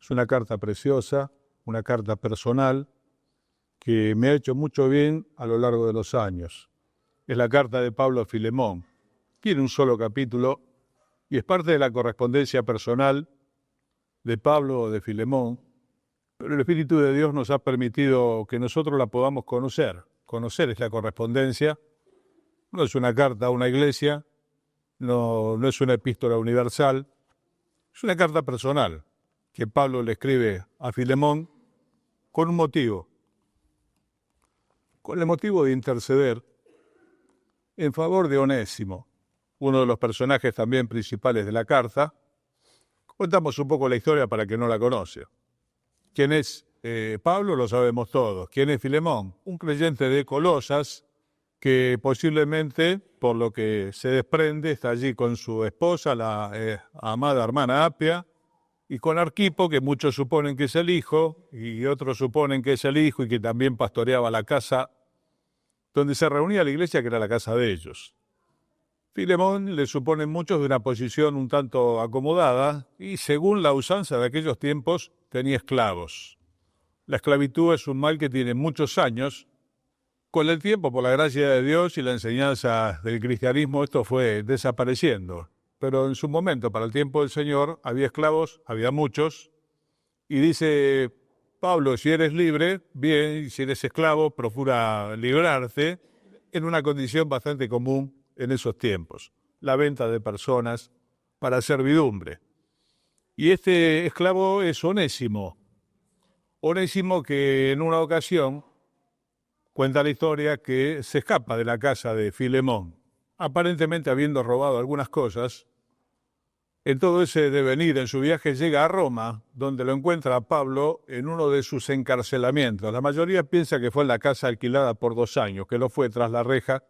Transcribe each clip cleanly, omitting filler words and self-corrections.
Es una carta preciosa, una carta personal que me ha hecho mucho bien a lo largo de los años. Es la carta de Pablo a Filemón. Tiene un solo capítulo y es parte de la correspondencia personal de Pablo o de Filemón, pero el Espíritu de Dios nos ha permitido que nosotros la podamos conocer. Conocer es la correspondencia. No es una carta a una iglesia, no es una epístola universal, es una carta personal que Pablo le escribe a Filemón con un motivo, con el motivo de interceder en favor de Onésimo, uno de los personajes también principales de la carta. Contamos un poco la historia para que no la conoce. ¿Quién es Pablo? Lo sabemos todos. ¿Quién es Filemón? Un creyente de Colosas que posiblemente, por lo que se desprende, está allí con su esposa, la amada hermana Apia, y con Arquipo, que muchos suponen que es el hijo, y otros suponen que es el hijo y que también pastoreaba la casa donde se reunía la iglesia, que era la casa de ellos. Filemón le suponen muchos de una posición un tanto acomodada y, según la usanza de aquellos tiempos, tenía esclavos. La esclavitud es un mal que tiene muchos años. Con el tiempo, por la gracia de Dios y la enseñanza del cristianismo, esto fue desapareciendo. Pero en su momento, para el tiempo del Señor, había esclavos, había muchos, y dice Pablo, si eres libre, bien, y si eres esclavo, procura librarte, en una condición bastante común en esos tiempos, la venta de personas para servidumbre. Y este esclavo es Onésimo. Onésimo que en una ocasión cuenta la historia que se escapa de la casa de Filemón, aparentemente habiendo robado algunas cosas. En todo ese devenir, en su viaje, llega a Roma, donde lo encuentra a Pablo en uno de sus encarcelamientos. La mayoría piensa que fue en la casa alquilada por 2 años, que no fue tras la reja,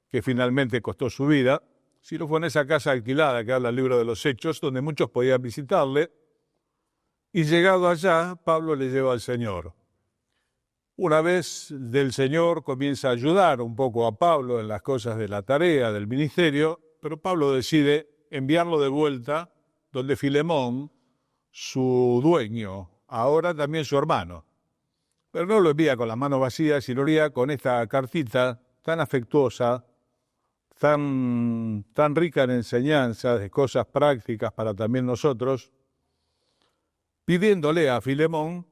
que finalmente costó su vida, sino fue en esa casa alquilada que habla el libro de los Hechos, donde muchos podían visitarle. Y llegado allá, Pablo le lleva al Señor. Una vez del Señor comienza a ayudar un poco a Pablo en las cosas de la tarea, del ministerio, pero Pablo decide enviarlo de vuelta donde Filemón, su dueño, ahora también su hermano. Pero no lo envía con las manos vacías, sino lo envía con esta cartita tan afectuosa, tan rica en enseñanzas, de cosas prácticas para también nosotros, pidiéndole a Filemón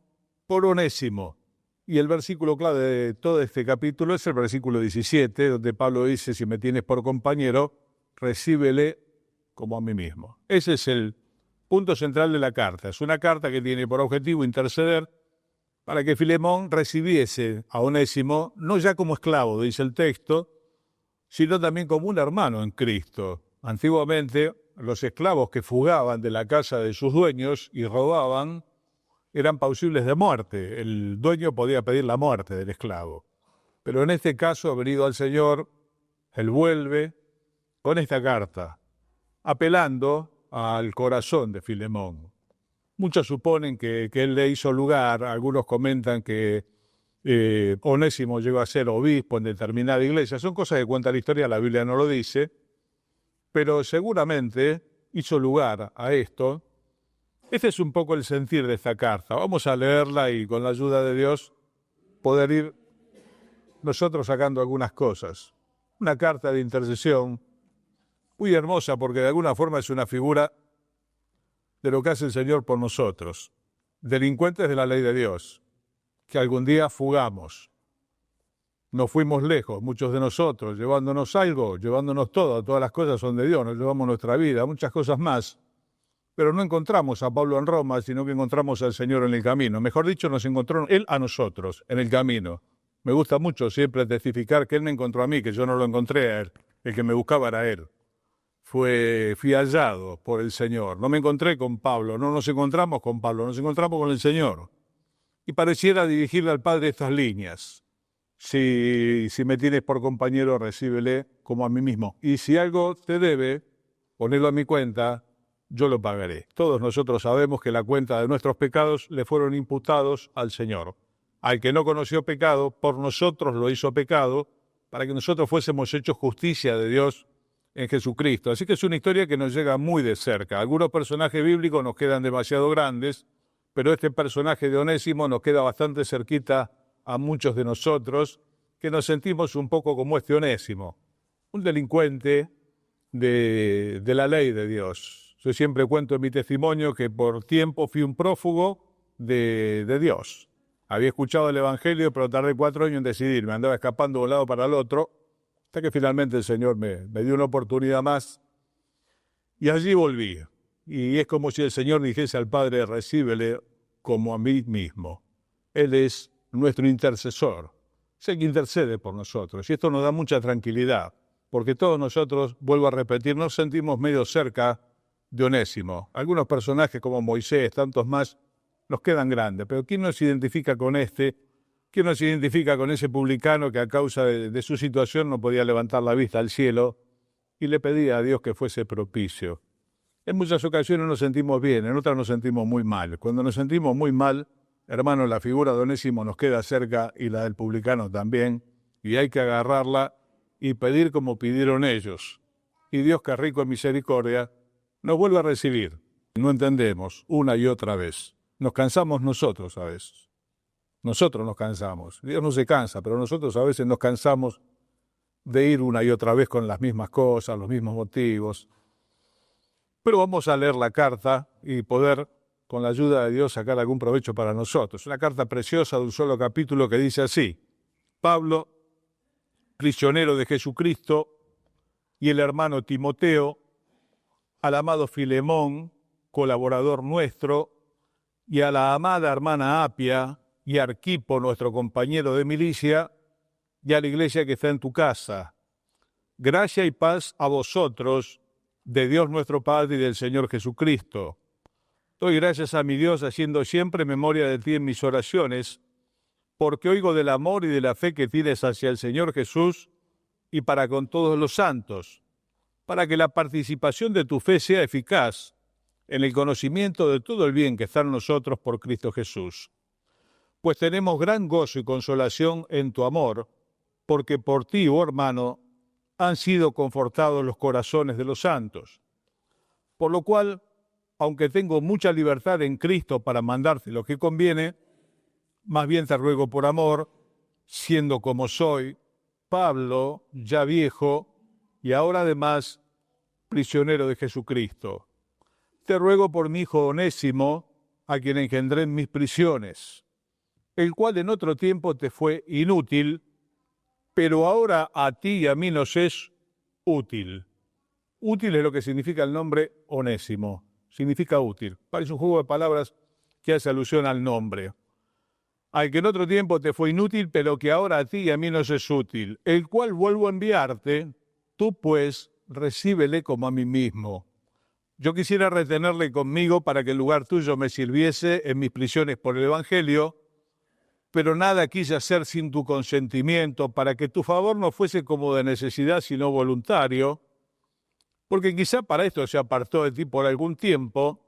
por Onésimo. Y el versículo clave de todo este capítulo es el versículo 17, donde Pablo dice, si me tienes por compañero, recíbele como a mí mismo. Ese es el punto central de la carta. Es una carta que tiene por objetivo interceder para que Filemón recibiese a Onésimo, no ya como esclavo, dice el texto, sino también como un hermano en Cristo. Antiguamente, los esclavos que fugaban de la casa de sus dueños y robaban eran pausibles de muerte. El dueño podía pedir la muerte del esclavo. Pero en este caso, venido al Señor, él vuelve con esta carta, apelando al corazón de Filemón. Muchos suponen que él le hizo lugar, algunos comentan que Onésimo llegó a ser obispo en determinada iglesia. Son cosas que cuenta la historia, la Biblia no lo dice, pero seguramente hizo lugar a esto. Este es un poco el sentir de esta carta. Vamos a leerla y con la ayuda de Dios poder ir nosotros sacando algunas cosas. Una carta de intercesión muy hermosa porque de alguna forma es una figura de lo que hace el Señor por nosotros. Delincuentes de la ley de Dios, que algún día fugamos. Nos fuimos lejos, muchos de nosotros, llevándonos algo, llevándonos todo, todas las cosas son de Dios, nos llevamos nuestra vida, muchas cosas más. Pero no encontramos a Pablo en Roma, sino que encontramos al Señor en el camino. Mejor dicho, nos encontró Él a nosotros, en el camino. Me gusta mucho siempre testificar que Él me encontró a mí, que yo no lo encontré a Él. El que me buscaba era Él. Fui hallado por el Señor. No me encontré con Pablo, no nos encontramos con Pablo, nos encontramos con el Señor. Y pareciera dirigirle al Padre estas líneas. Si me tienes por compañero, recíbele como a mí mismo. Y si algo te debe, ponelo a mi cuenta, yo lo pagaré. Todos nosotros sabemos que la cuenta de nuestros pecados le fueron imputados al Señor. Al que no conoció pecado, por nosotros lo hizo pecado, para que nosotros fuésemos hechos justicia de Dios en Jesucristo. Así que es una historia que nos llega muy de cerca. Algunos personajes bíblicos nos quedan demasiado grandes, pero este personaje de Onésimo nos queda bastante cerquita a muchos de nosotros, que nos sentimos un poco como este Onésimo, un delincuente de la ley de Dios. Yo siempre cuento en mi testimonio que por tiempo fui un prófugo de Dios. Había escuchado el Evangelio, pero tardé 4 años en decidirme. Andaba escapando de un lado para el otro, hasta que finalmente el Señor me dio una oportunidad más. Y allí volví. Y es como si el Señor dijese al Padre, recíbele como a mí mismo. Él es nuestro intercesor. Es el que intercede por nosotros. Y esto nos da mucha tranquilidad, porque todos nosotros, vuelvo a repetir, nos sentimos medio cerca de Onésimo. Algunos personajes como Moisés, tantos más, nos quedan grandes. Pero ¿quién nos identifica con este? ¿Quién nos identifica con ese publicano que a causa de su situación no podía levantar la vista al cielo y le pedía a Dios que fuese propicio? En muchas ocasiones nos sentimos bien, en otras nos sentimos muy mal. Cuando nos sentimos muy mal, hermano, la figura de Onésimo nos queda cerca y la del publicano también, y hay que agarrarla y pedir como pidieron ellos. Y Dios, que es rico en misericordia, nos vuelve a recibir. No entendemos una y otra vez. Nos cansamos nosotros a veces. Nosotros nos cansamos. Dios no se cansa, pero nosotros a veces nos cansamos de ir una y otra vez con las mismas cosas, los mismos motivos. Pero vamos a leer la carta y poder, con la ayuda de Dios, sacar algún provecho para nosotros. Una carta preciosa de un solo capítulo que dice así: Pablo, prisionero de Jesucristo, y el hermano Timoteo, al amado Filemón, colaborador nuestro, y a la amada hermana Apia, y a Arquipo, nuestro compañero de milicia, y a la iglesia que está en tu casa. Gracia y paz a vosotros, de Dios nuestro Padre y del Señor Jesucristo. Doy gracias a mi Dios haciendo siempre memoria de ti en mis oraciones, porque oigo del amor y de la fe que tienes hacia el Señor Jesús y para con todos los santos, para que la participación de tu fe sea eficaz en el conocimiento de todo el bien que está en nosotros por Cristo Jesús. Pues tenemos gran gozo y consolación en tu amor, porque por ti, oh hermano, han sido confortados los corazones de los santos. Por lo cual, aunque tengo mucha libertad en Cristo para mandarte lo que conviene, más bien te ruego por amor, siendo como soy, Pablo, ya viejo, y ahora además prisionero de Jesucristo. Te ruego por mi hijo Onésimo, a quien engendré en mis prisiones, el cual en otro tiempo te fue inútil, pero ahora a ti y a mí nos es útil. Útil es lo que significa el nombre Onésimo. Significa útil. Parece un juego de palabras que hace alusión al nombre. Al que en otro tiempo te fue inútil, pero que ahora a ti y a mí nos es útil, el cual vuelvo a enviarte, tú pues recíbele como a mí mismo. Yo quisiera retenerle conmigo para que en lugar tuyo me sirviese en mis prisiones por el Evangelio, pero nada quise hacer sin tu consentimiento, para que tu favor no fuese como de necesidad, sino voluntario, porque quizá para esto se apartó de ti por algún tiempo,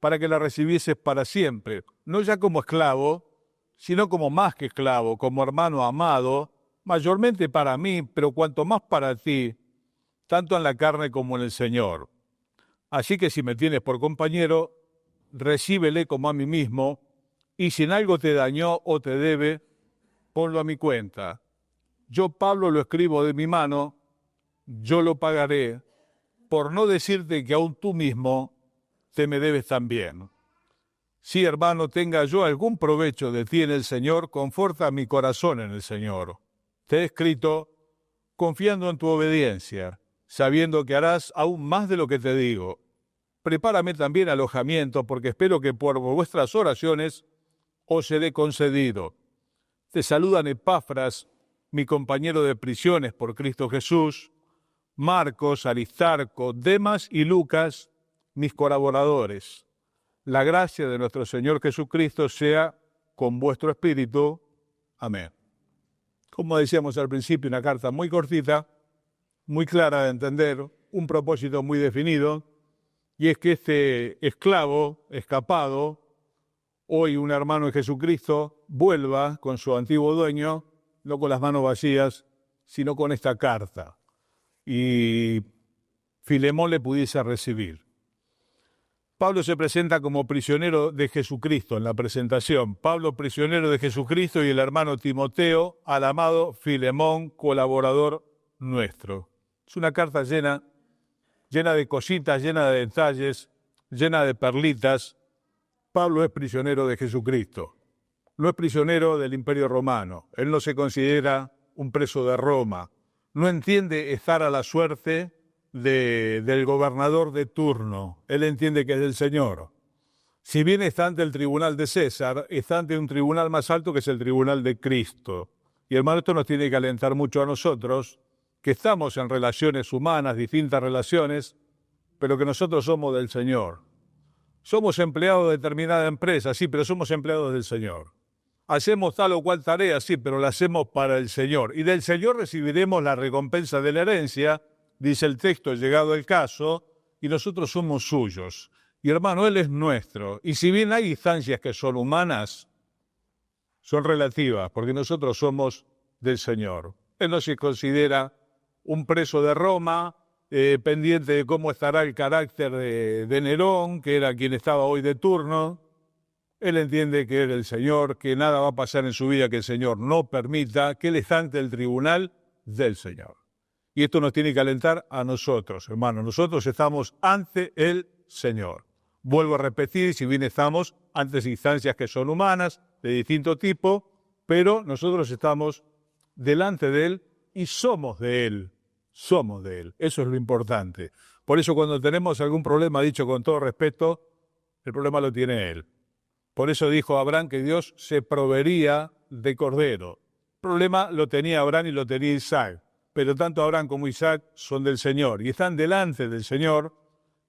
para que la recibieses para siempre, no ya como esclavo, sino como más que esclavo, como hermano amado, mayormente para mí, pero cuanto más para ti, tanto en la carne como en el Señor. Así que si me tienes por compañero, recíbele como a mí mismo, y si en algo te dañó o te debe, ponlo a mi cuenta. Yo, Pablo, lo escribo de mi mano, yo lo pagaré, por no decirte que aún tú mismo te me debes también. Si, hermano, tenga yo algún provecho de ti en el Señor, conforta mi corazón en el Señor. Te he escrito confiando en tu obediencia, sabiendo que harás aún más de lo que te digo. Prepárame también alojamiento, porque espero que por vuestras oraciones os seré concedido. Te saludan Epafras, mi compañero de prisiones por Cristo Jesús, Marcos, Aristarco, Demas y Lucas, mis colaboradores. La gracia de nuestro Señor Jesucristo sea con vuestro espíritu. Amén. Como decíamos al principio, una carta muy cortita, muy clara de entender, un propósito muy definido, y es que este esclavo escapado, hoy un hermano de Jesucristo, vuelva con su antiguo dueño, no con las manos vacías, sino con esta carta, y Filemón le pudiese recibir. Pablo se presenta como prisionero de Jesucristo en la presentación. Pablo, prisionero de Jesucristo, y el hermano Timoteo, al amado Filemón, colaborador nuestro. Es una carta llena de cositas, llena de detalles, llena de perlitas. Pablo es prisionero de Jesucristo. No es prisionero del Imperio Romano. Él no se considera un preso de Roma. No entiende estar a la suerte del gobernador de turno. Él entiende que es del Señor. Si bien está ante el tribunal de César, está ante un tribunal más alto que es el tribunal de Cristo. Y hermano, esto nos tiene que alentar mucho a nosotros, que estamos en relaciones humanas, distintas relaciones, pero que nosotros somos del Señor. Somos empleados de determinada empresa, sí, pero somos empleados del Señor. Hacemos tal o cual tarea, sí, pero la hacemos para el Señor. Y del Señor recibiremos la recompensa de la herencia, dice el texto, llegado el caso, y nosotros somos suyos. Y hermano, Él es nuestro. Y si bien hay instancias que son humanas, son relativas, porque nosotros somos del Señor. Él no se considera un preso de Roma, pendiente de cómo estará el carácter de Nerón, que era quien estaba hoy de turno. Él entiende que es el Señor, que nada va a pasar en su vida que el Señor no permita, que Él está ante el tribunal del Señor. Y esto nos tiene que alentar a nosotros, hermanos. Nosotros estamos ante el Señor. Vuelvo a repetir, si bien estamos ante instancias que son humanas, de distinto tipo, pero nosotros estamos delante de Él y somos de Él. Somos de Él. Eso es lo importante. Por eso cuando tenemos algún problema, dicho con todo respeto, el problema lo tiene Él. Por eso dijo Abraham que Dios se proveería de cordero. El problema lo tenía Abraham y lo tenía Isaac. Pero tanto Abraham como Isaac son del Señor y están delante del Señor,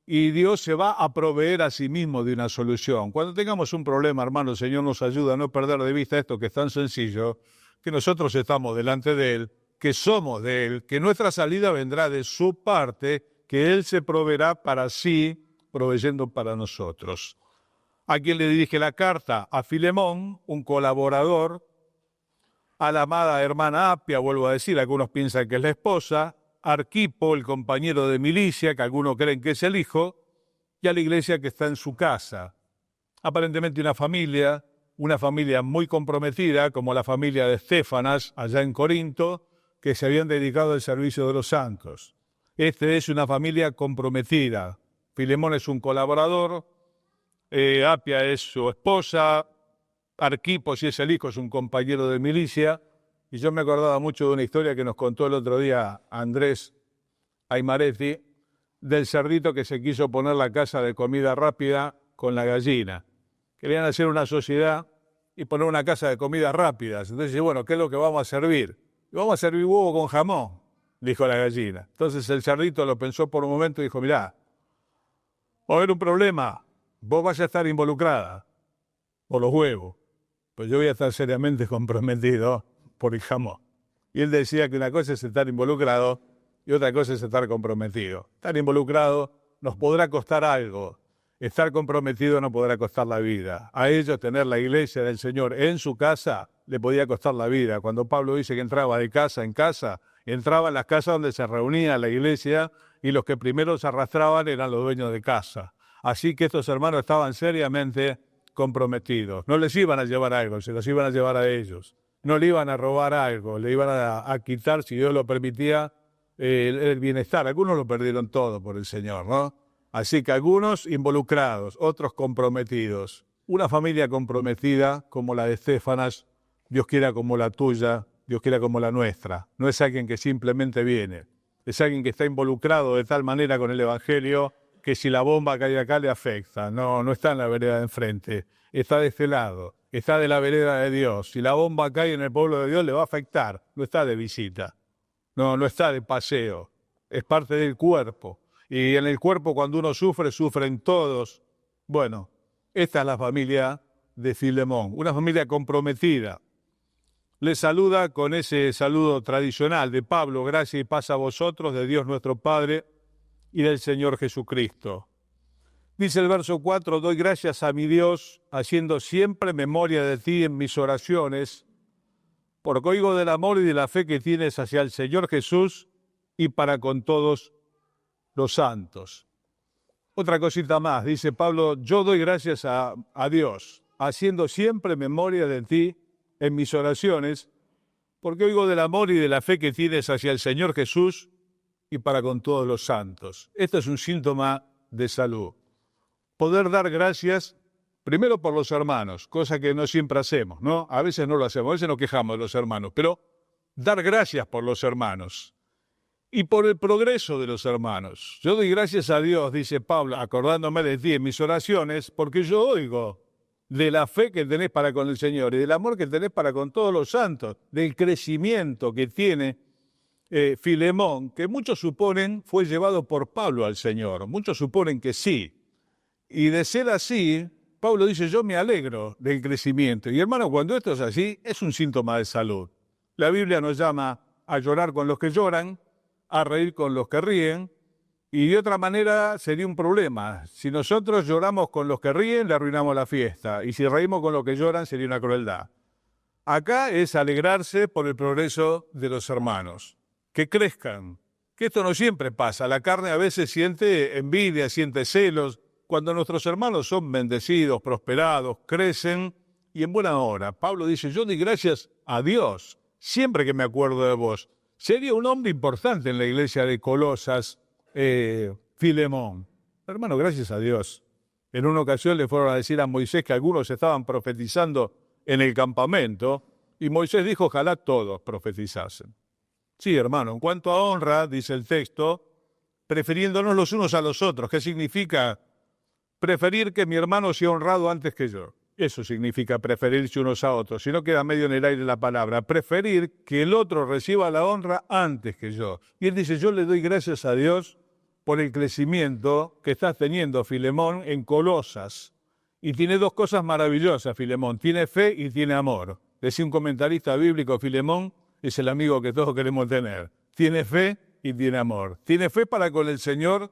y Dios se va a proveer a sí mismo de una solución. Cuando tengamos un problema, hermano, el Señor nos ayuda a no perder de vista esto que es tan sencillo, que nosotros estamos delante de Él, que somos de Él, que nuestra salida vendrá de su parte, que Él se proveerá para sí, proveyendo para nosotros. ¿A quién le dirige la carta? A Filemón, un colaborador, a la amada hermana Apia, vuelvo a decir, algunos piensan que es la esposa, Arquipo, el compañero de milicia, que algunos creen que es el hijo, y a la iglesia que está en su casa. Aparentemente una familia muy comprometida, como la familia de Estéfanas, allá en Corinto, que se habían dedicado al servicio de los santos. Esta es una familia comprometida. Filemón es un colaborador, Apia es su esposa, Arquipo, si es el hijo, es un compañero de milicia. Y yo me acordaba mucho de una historia que nos contó el otro día Andrés Aymaretti, del cerdito que se quiso poner la casa de comida rápida con la gallina. Querían hacer una sociedad y poner una casa de comidas rápidas. Entonces, bueno, ¿qué es lo que vamos a servir? Vamos a servir huevo con jamón, dijo la gallina. Entonces el cerdito lo pensó por un momento y dijo, mirá, va a haber un problema, vos vas a estar involucrada por los huevos, pues yo voy a estar seriamente comprometido por el jamón. Y él decía que una cosa es estar involucrado y otra cosa es estar comprometido. Estar involucrado nos podrá costar algo. Estar comprometido no podrá costar la vida. A ellos tener la iglesia del Señor en su casa le podía costar la vida. Cuando Pablo dice que entraba de casa en casa, entraba en las casas donde se reunía la iglesia y los que primero se arrastraban eran los dueños de casa. Así que estos hermanos estaban seriamente comprometidos. No les iban a llevar algo, se los iban a llevar a ellos. No le iban a robar algo, le iban a quitar, si Dios lo permitía, el bienestar. Algunos lo perdieron todo por el Señor, ¿no? Así que algunos involucrados, otros comprometidos. Una familia comprometida como la de Estéfanas, Dios quiera como la tuya, Dios quiera como la nuestra. No es alguien que simplemente viene, es alguien que está involucrado de tal manera con el Evangelio que si la bomba cae acá le afecta. No está en la vereda de enfrente, está de este lado. Está de la vereda de Dios. Si la bomba cae en el pueblo de Dios, le va a afectar. No está de visita. No está de paseo. Es parte del cuerpo. Y en el cuerpo, cuando uno sufre, sufren todos. Bueno, esta es la familia de Filemón. Una familia comprometida. Les saluda con ese saludo tradicional de Pablo. Gracia y paz a vosotros, de Dios nuestro Padre y del Señor Jesucristo. Dice el verso 4, doy gracias a mi Dios, haciendo siempre memoria de ti en mis oraciones, porque oigo del amor y de la fe que tienes hacia el Señor Jesús y para con todos los santos. Otra cosita más, dice Pablo, yo doy gracias a Dios, haciendo siempre memoria de ti en mis oraciones, porque oigo del amor y de la fe que tienes hacia el Señor Jesús y para con todos los santos. Esto es un síntoma de salud. Poder dar gracias primero por los hermanos, cosa que no siempre hacemos, ¿no? A veces no lo hacemos, a veces nos quejamos de los hermanos, pero dar gracias por los hermanos y por el progreso de los hermanos. Yo doy gracias a Dios, dice Pablo, acordándome de ti en mis oraciones, porque yo oigo de la fe que tenés para con el Señor y del amor que tenés para con todos los santos, del crecimiento que tiene Filemón, que muchos suponen fue llevado por Pablo al Señor, muchos suponen que sí. Y de ser así, Pablo dice, yo me alegro del crecimiento. Y hermano, cuando esto es así, es un síntoma de salud. La Biblia nos llama a llorar con los que lloran, a reír con los que ríen, y de otra manera sería un problema. Si nosotros lloramos con los que ríen, le arruinamos la fiesta, y si reímos con los que lloran, sería una crueldad. Acá es alegrarse por el progreso de los hermanos, que crezcan, que esto no siempre pasa. La carne a veces siente envidia, siente celos. Cuando nuestros hermanos son bendecidos, prosperados, crecen, y en buena hora. Pablo dice, yo doy gracias a Dios, siempre que me acuerdo de vos. Sería un hombre importante en la iglesia de Colosas, Filemón. Hermano, gracias a Dios. En una ocasión le fueron a decir a Moisés que algunos estaban profetizando en el campamento, y Moisés dijo, ojalá todos profetizasen. Sí, hermano, en cuanto a honra, dice el texto, prefiriéndonos los unos a los otros. ¿Qué significa? Preferir que mi hermano sea honrado antes que yo. Eso significa preferirse unos a otros. Si no queda medio en el aire la palabra. Preferir que el otro reciba la honra antes que yo. Y él dice, yo le doy gracias a Dios por el crecimiento que está teniendo Filemón en Colosas. Y tiene dos cosas maravillosas, Filemón. Tiene fe y tiene amor. Decía un comentarista bíblico, Filemón es el amigo que todos queremos tener. Tiene fe y tiene amor. Tiene fe para con el Señor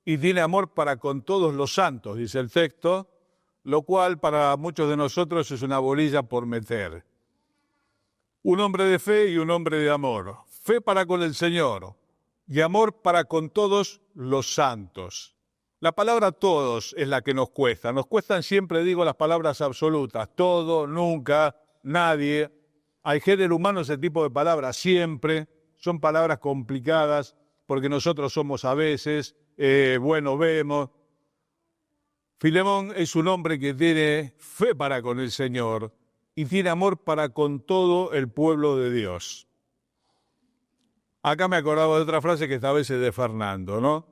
y tiene amor para con todos los santos, dice el texto, lo cual para muchos de nosotros es una bolilla por meter. Un hombre de fe y un hombre de amor. Fe para con el Señor y amor para con todos los santos. La palabra todos es la que nos cuesta. Nos cuestan siempre, digo, las palabras absolutas. Todo, nunca, nadie. Al género humano ese tipo de palabras siempre son palabras complicadas porque nosotros somos a veces, bueno, vemos. Filemón es un hombre que tiene fe para con el Señor y tiene amor para con todo el pueblo de Dios. Acá me acordaba de otra frase que esta vez es de Fernando, ¿no?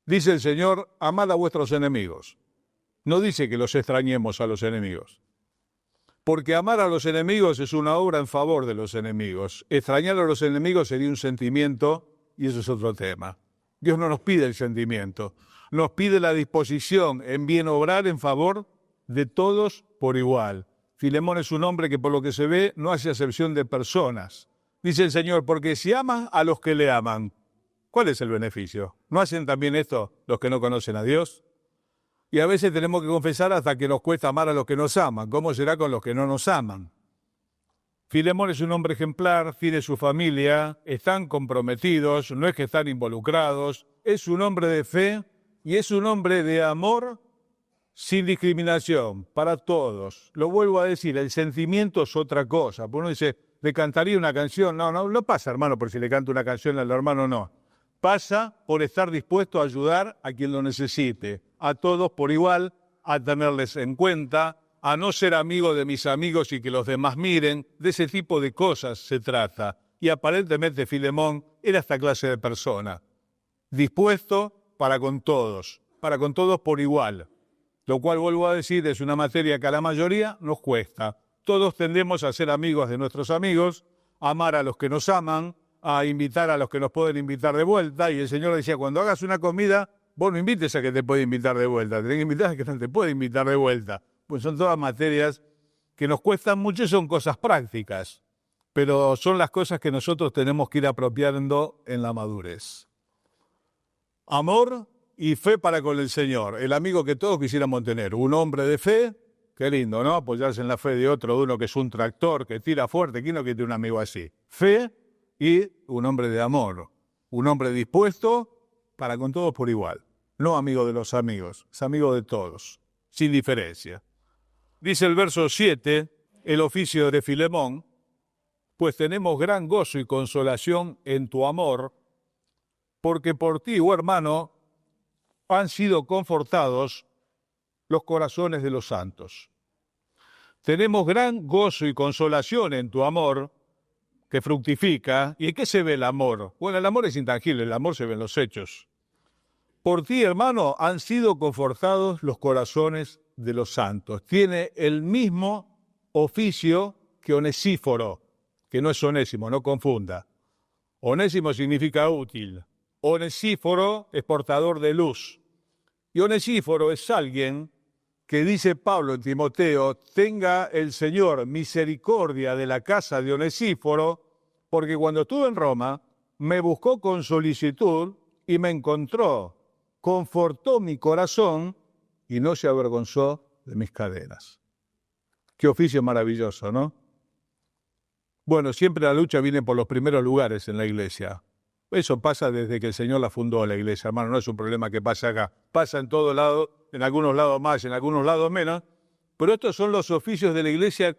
Dice el Señor, amad a vuestros enemigos. No dice que los extrañemos a los enemigos. Porque amar a los enemigos es una obra en favor de los enemigos. Extrañar a los enemigos sería un sentimiento y eso es otro tema. Dios no nos pide el sentimiento, nos pide la disposición en bien obrar en favor de todos por igual. Filemón es un hombre que por lo que se ve no hace acepción de personas. Dice el Señor, porque si aman a los que le aman, ¿cuál es el beneficio? ¿No hacen también esto los que no conocen a Dios? Y a veces tenemos que confesar hasta que nos cuesta amar a los que nos aman. ¿Cómo será con los que no nos aman? Filemón es un hombre ejemplar, tiene su familia, están comprometidos, no es que están involucrados, es un hombre de fe y es un hombre de amor sin discriminación para todos. Lo vuelvo a decir, el sentimiento es otra cosa. Uno dice, ¿le cantaría una canción? No pasa, hermano, por si le canto una canción al hermano, no. Pasa por estar dispuesto a ayudar a quien lo necesite, a todos por igual, a tenerles en cuenta, a no ser amigo de mis amigos y que los demás miren. De ese tipo de cosas se trata. Y aparentemente Filemón era esta clase de persona, dispuesto para con todos por igual. Lo cual, vuelvo a decir, es una materia que a la mayoría nos cuesta. Todos tendemos a ser amigos de nuestros amigos, a amar a los que nos aman, a invitar a los que nos pueden invitar de vuelta. Y el Señor decía, cuando hagas una comida, vos no invites a que te puede invitar de vuelta, tenés que invitar a que no te puede invitar de vuelta. Pues son todas materias que nos cuestan mucho y son cosas prácticas, pero son las cosas que nosotros tenemos que ir apropiando en la madurez. Amor y fe para con el Señor, el amigo que todos quisiéramos tener, un hombre de fe, qué lindo, ¿no? Apoyarse en la fe de otro, de uno que es un tractor, que tira fuerte, ¿quién no quiere un amigo así? Fe y un hombre de amor, un hombre dispuesto para con todos por igual. no amigo de los amigos, es amigo de todos, sin diferencia. Dice el verso 7, el oficio de Filemón, pues tenemos gran gozo y consolación en tu amor, porque por ti, oh hermano, han sido confortados los corazones de los santos. Tenemos gran gozo y consolación en tu amor, que fructifica. ¿Y en qué se ve el amor? Bueno, el amor es intangible, el amor se ve en los hechos. Por ti, hermano, han sido confortados los corazones de los santos. Tiene el mismo oficio que Onesíforo, que no es Onésimo, no confunda. Onésimo significa útil. Onesíforo es portador de luz. Y Onesíforo es alguien que dice Pablo en Timoteo, tenga el Señor misericordia de la casa de Onesíforo, porque cuando estuve en Roma, me buscó con solicitud y me encontró, confortó mi corazón y no se avergonzó de mis cadenas. Qué oficio maravilloso, ¿no? Bueno, siempre la lucha viene por los primeros lugares en la iglesia. Eso pasa desde que el Señor la fundó, la iglesia, hermano, no es un problema que pasa acá. Pasa en todos lados, en algunos lados más, en algunos lados menos, pero estos son los oficios de la iglesia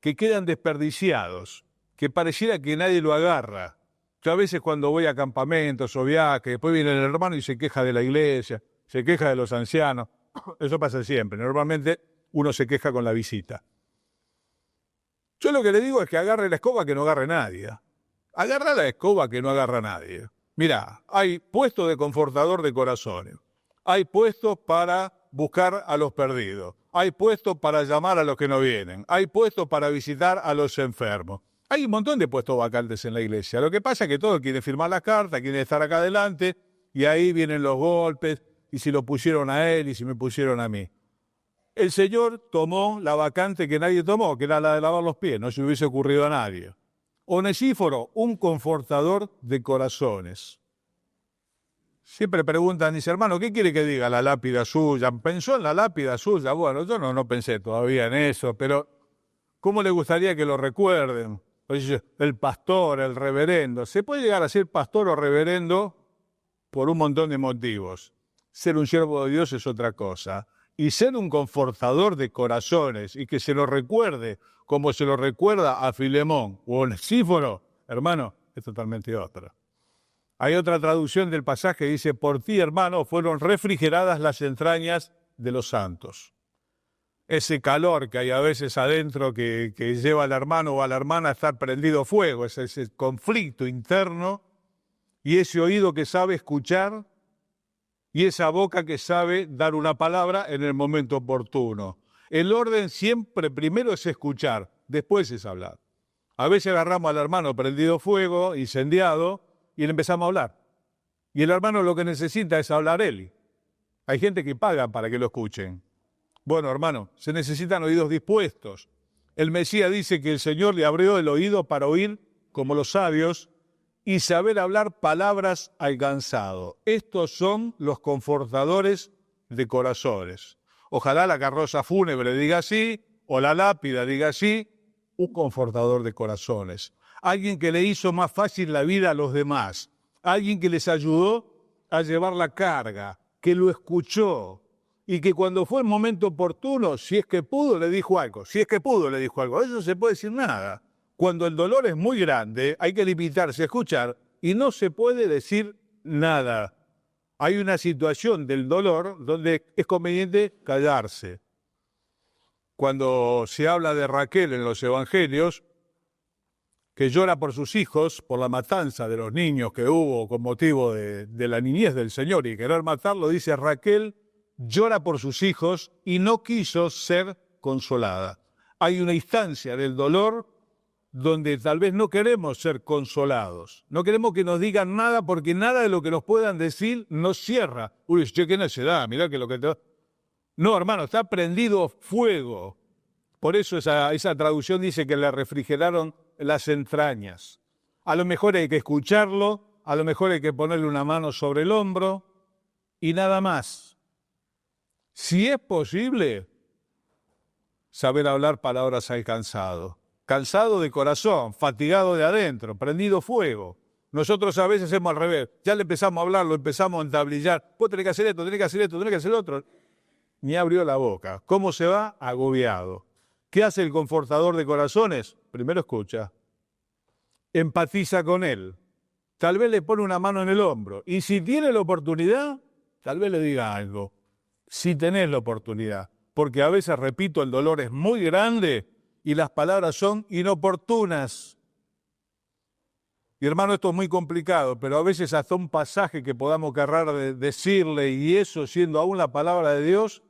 que quedan desperdiciados, que pareciera que nadie lo agarra. Yo a veces cuando voy a campamentos o viajes, después viene el hermano y se queja de la iglesia, se queja de los ancianos. Eso pasa siempre, normalmente uno se queja con la visita. Yo lo que le digo es que agarre la escoba que no agarre nadie. Agarra la escoba que no agarra nadie. Mirá, hay puestos de confortador de corazones. Hay puestos para buscar a los perdidos. Hay puestos para llamar a los que no vienen. Hay puestos para visitar a los enfermos. Hay un montón de puestos vacantes en la iglesia. Lo que pasa es que todos quieren firmar las cartas, quieren estar acá adelante, y ahí vienen los golpes, y si lo pusieron a él, y si me pusieron a mí. El Señor tomó la vacante que nadie tomó, que era la de lavar los pies, no se hubiese ocurrido a nadie. Onesíforo, un confortador de corazones. Siempre preguntan, dice, hermano, ¿qué quiere que diga la lápida suya? ¿Pensó en la lápida suya? Bueno, yo no pensé todavía en eso, pero ¿cómo le gustaría que lo recuerden? El pastor, el reverendo. Se puede llegar a ser pastor o reverendo por un montón de motivos. Ser un siervo de Dios es otra cosa. Y ser un confortador de corazones y que se lo recuerde como se lo recuerda a Filemón o Onesíforo, hermano, es totalmente otra. Hay otra traducción del pasaje que dice, por ti, hermano, fueron refrigeradas las entrañas de los santos. Ese calor que hay a veces adentro que lleva al hermano o a la hermana a estar prendido fuego, ese conflicto interno y ese oído que sabe escuchar y esa boca que sabe dar una palabra en el momento oportuno. El orden siempre primero es escuchar, después es hablar. A veces agarramos al hermano prendido fuego, incendiado, y le empezamos a hablar. Y el hermano lo que necesita es hablar él. Hay gente que paga para que lo escuchen. Bueno, hermano, se necesitan oídos dispuestos. El Mesías dice que el Señor le abrió el oído para oír como los sabios y saber hablar palabras al cansado. Estos son los confortadores de corazones. Ojalá la carroza fúnebre diga así, o la lápida diga así, un confortador de corazones. Alguien que le hizo más fácil la vida a los demás. Alguien que les ayudó a llevar la carga, que lo escuchó y que cuando fue el momento oportuno, si es que pudo, le dijo algo. Si es que pudo, le dijo algo. Eso no se puede decir nada. Cuando el dolor es muy grande, hay que limitarse a escuchar y no se puede decir nada. Hay una situación del dolor donde es conveniente callarse. Cuando se habla de Raquel en los evangelios, que llora por sus hijos, por la matanza de los niños que hubo con motivo de la niñez del Señor y querer matarlo, dice Raquel, llora por sus hijos y no quiso ser consolada. Hay una instancia del dolor donde tal vez no queremos ser consolados. No queremos que nos digan nada porque nada de lo que nos puedan decir nos cierra. Uy, che, qué necedad, mirá que lo que te... No, hermano, está prendido fuego. Por eso esa traducción dice que le refrigeraron las entrañas. A lo mejor hay que escucharlo, a lo mejor hay que ponerle una mano sobre el hombro y nada más. Si es posible, saber hablar palabras al cansado. Cansado de corazón, fatigado de adentro, prendido fuego. Nosotros a veces hacemos al revés. Ya le empezamos a hablar, lo empezamos a entablillar. Vos tenés que hacer esto, tenés que hacer esto, tenés que hacer otro. Ni abrió la boca. ¿Cómo se va? Agobiado. ¿Qué hace el confortador de corazones? Primero escucha. Empatiza con él. Tal vez le pone una mano en el hombro. Y si tiene la oportunidad, tal vez le diga algo. Si tenés la oportunidad. Porque a veces, repito, el dolor es muy grande y las palabras son inoportunas. Y hermano, esto es muy complicado, pero a veces hasta un pasaje que podamos querrar de decirle, y eso siendo aún la palabra de Dios,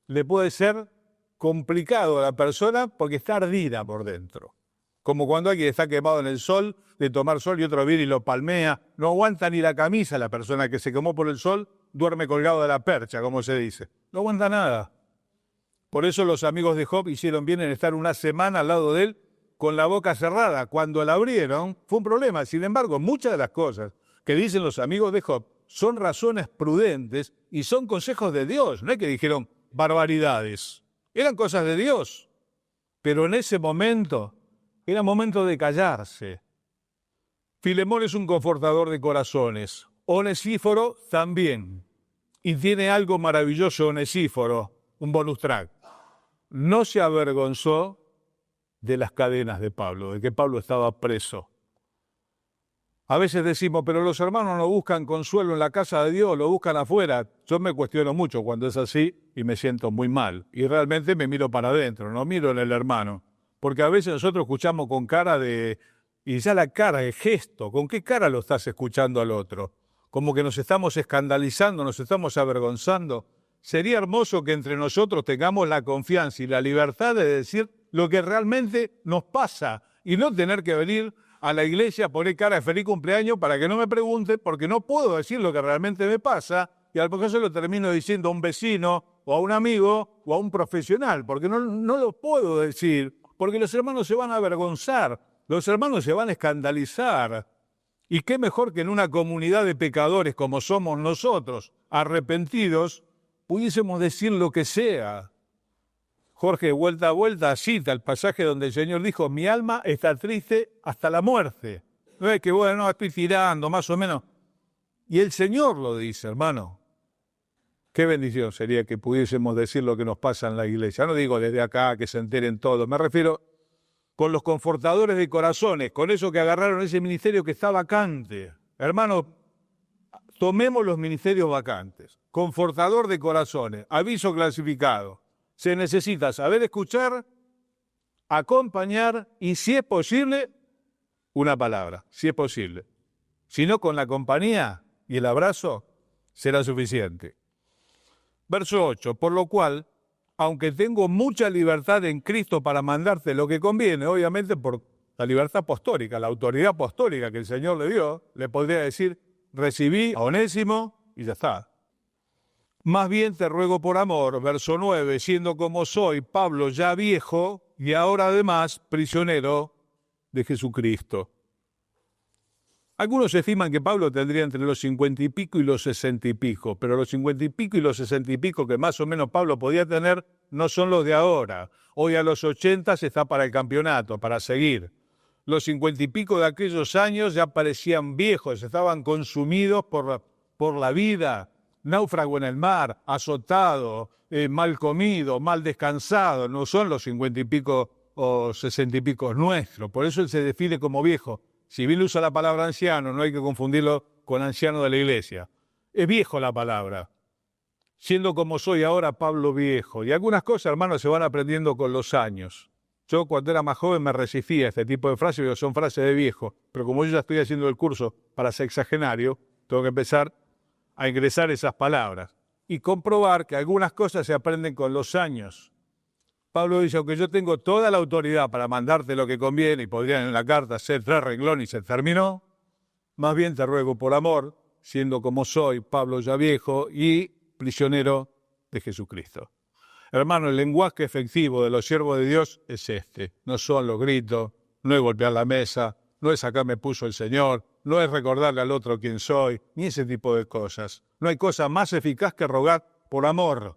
le puede ser complicado a la persona porque está ardida por dentro. Como cuando alguien está quemado en el sol, de tomar sol y otro viene y lo palmea. No aguanta ni la camisa la persona que se quemó por el sol, duerme colgado de la percha, como se dice. No aguanta nada. Por eso los amigos de Job hicieron bien en estar una semana al lado de él con la boca cerrada. Cuando la abrieron, fue un problema. Sin embargo, muchas de las cosas que dicen los amigos de Job son razones prudentes y son consejos de Dios. No es que dijeron barbaridades. Eran cosas de Dios. Pero en ese momento, era momento de callarse. Filemón es un confortador de corazones. Onesíforo también. Y tiene algo maravilloso Onesíforo, un bonus track. No se avergonzó de las cadenas de Pablo, de que Pablo estaba preso. A veces decimos, pero los hermanos no buscan consuelo en la casa de Dios, lo buscan afuera. Yo me cuestiono mucho cuando es así y me siento muy mal. Y realmente me miro para adentro, no miro en el hermano. Porque a veces nosotros escuchamos con cara de... Y ya la cara, el gesto, ¿con qué cara lo estás escuchando al otro? Como que nos estamos escandalizando, nos estamos avergonzando. Sería hermoso que entre nosotros tengamos la confianza y la libertad de decir lo que realmente nos pasa y no tener que venir a la iglesia a poner cara de feliz cumpleaños para que no me pregunten, porque no puedo decir lo que realmente me pasa y al poco se lo termino diciendo a un vecino o a un amigo o a un profesional, porque no lo puedo decir, porque los hermanos se van a avergonzar, los hermanos se van a escandalizar. Y qué mejor que en una comunidad de pecadores como somos nosotros, arrepentidos, pudiésemos decir lo que sea. Jorge, vuelta a vuelta, cita el pasaje donde el Señor dijo, mi alma está triste hasta la muerte. No es que, bueno, estoy tirando, más o menos. Y el Señor lo dice, hermano. Qué bendición sería que pudiésemos decir lo que nos pasa en la iglesia. No digo desde acá que se enteren todos, me refiero con los confortadores de corazones, con esos que agarraron ese ministerio que está vacante. Hermano, tomemos los ministerios vacantes. Confortador de corazones, aviso clasificado. Se necesita saber escuchar, acompañar y, si es posible, una palabra, si es posible. Si no, con la compañía y el abrazo será suficiente. Verso 8, por lo cual, aunque tengo mucha libertad en Cristo para mandarte lo que conviene, obviamente por la libertad apostólica, la autoridad apostólica que el Señor le dio, le podría decir, recibí a Onésimo y ya está. Más bien te ruego por amor, verso 9, siendo como soy, Pablo ya viejo y ahora además prisionero de Jesucristo. Algunos estiman que Pablo tendría entre los 50 y pico y los 60 y pico, pero los 50 y pico y los 60 y pico que más o menos Pablo podía tener no son los de ahora. Hoy a los 80 se está para el campeonato, para seguir. Los 50 y pico de aquellos años ya parecían viejos, estaban consumidos por la vida, náufrago en el mar, azotado, mal comido, mal descansado. No son los 50 y pico o 60 y pico nuestros, por eso él se define como viejo. Si bien usa la palabra anciano, no hay que confundirlo con anciano de la iglesia. Es viejo la palabra. Siendo como soy ahora, Pablo viejo. Y algunas cosas, hermanos, se van aprendiendo con los años. Yo cuando era más joven me resistía a este tipo de frases, porque son frases de viejo. Pero como yo ya estoy haciendo el curso para sexagenario, tengo que empezar a ingresar esas palabras. Y comprobar que algunas cosas se aprenden con los años. Pablo dice, aunque yo tengo toda la autoridad para mandarte lo que conviene, y podrían en la carta ser 3 renglones y se terminó, más bien te ruego por amor, siendo como soy, Pablo ya viejo y prisionero de Jesucristo. Hermano, el lenguaje efectivo de los siervos de Dios es este. No son los gritos, no es golpear la mesa, no es acá me puso el Señor, no es recordarle al otro quién soy, ni ese tipo de cosas. No hay cosa más eficaz que rogar por amor.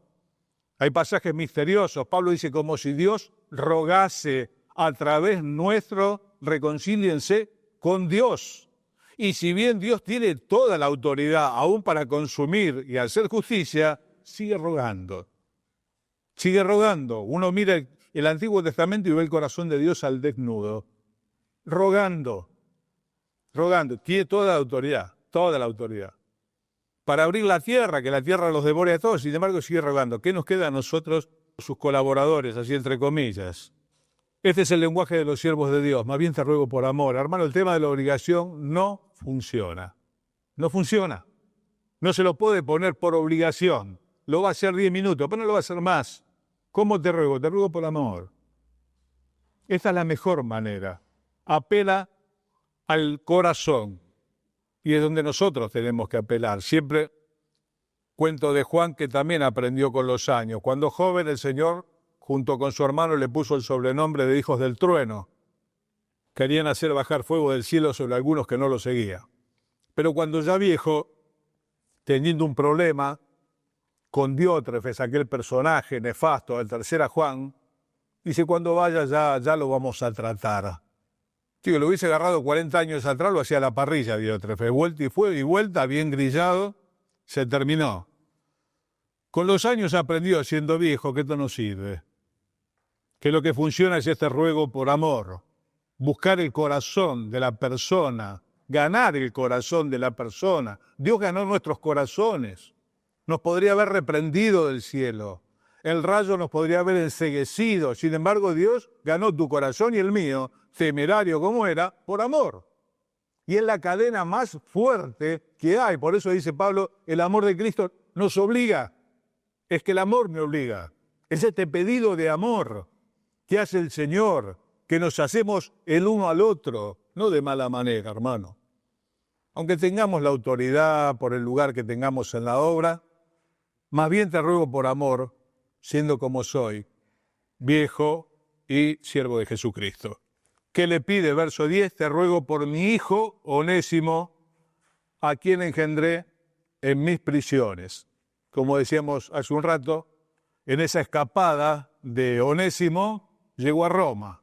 Hay pasajes misteriosos. Pablo dice, como si Dios rogase a través nuestro, reconcíliense con Dios. Y si bien Dios tiene toda la autoridad, aún para consumir y hacer justicia, sigue rogando. Sigue rogando. Uno mira el Antiguo Testamento y ve el corazón de Dios al desnudo. Rogando. Tiene toda la autoridad. Para abrir la tierra, que la tierra los devore a todos, sin embargo sigue rogando. ¿Qué nos queda a nosotros, sus colaboradores, así entre comillas? Este es el lenguaje de los siervos de Dios. Más bien te ruego por amor. Hermano, el tema de la obligación no funciona. No funciona. No se lo puede poner por obligación. Lo va a hacer 10 minutos, pero no lo va a hacer más. ¿Cómo te ruego? Te ruego por amor. Esta es la mejor manera. Apela al corazón. Y es donde nosotros tenemos que apelar. Siempre cuento de Juan, que también aprendió con los años. Cuando joven, el Señor, junto con su hermano, le puso el sobrenombre de hijos del trueno. Querían hacer bajar fuego del cielo sobre algunos que no lo seguían. Pero cuando ya viejo, teniendo un problema con Diótrefes, aquel personaje nefasto del tercera Juan, dice, cuando vaya ya lo vamos a tratar. Tío, lo hubiese agarrado 40 años atrás, lo hacía a la parrilla Diótrefes, vuelta y vuelta, bien grillado, se terminó. Con los años aprendió, siendo viejo, que esto no sirve. Que lo que funciona es este ruego por amor, buscar el corazón de la persona, ganar el corazón de la persona. Dios ganó nuestros corazones. Nos podría haber reprendido del cielo. El rayo nos podría haber enceguecido. Sin embargo, Dios ganó tu corazón y el mío, temerario como era, por amor. Y es la cadena más fuerte que hay. Por eso dice Pablo, el amor de Cristo nos obliga. Es que el amor me obliga. Es este pedido de amor que hace el Señor, que nos hacemos el uno al otro, no de mala manera, hermano. Aunque tengamos la autoridad por el lugar que tengamos en la obra, más bien te ruego por amor, siendo como soy, viejo y siervo de Jesucristo. ¿Qué le pide? Verso 10, te ruego por mi hijo Onésimo, a quien engendré en mis prisiones. Como decíamos hace un rato, en esa escapada de Onésimo llegó a Roma.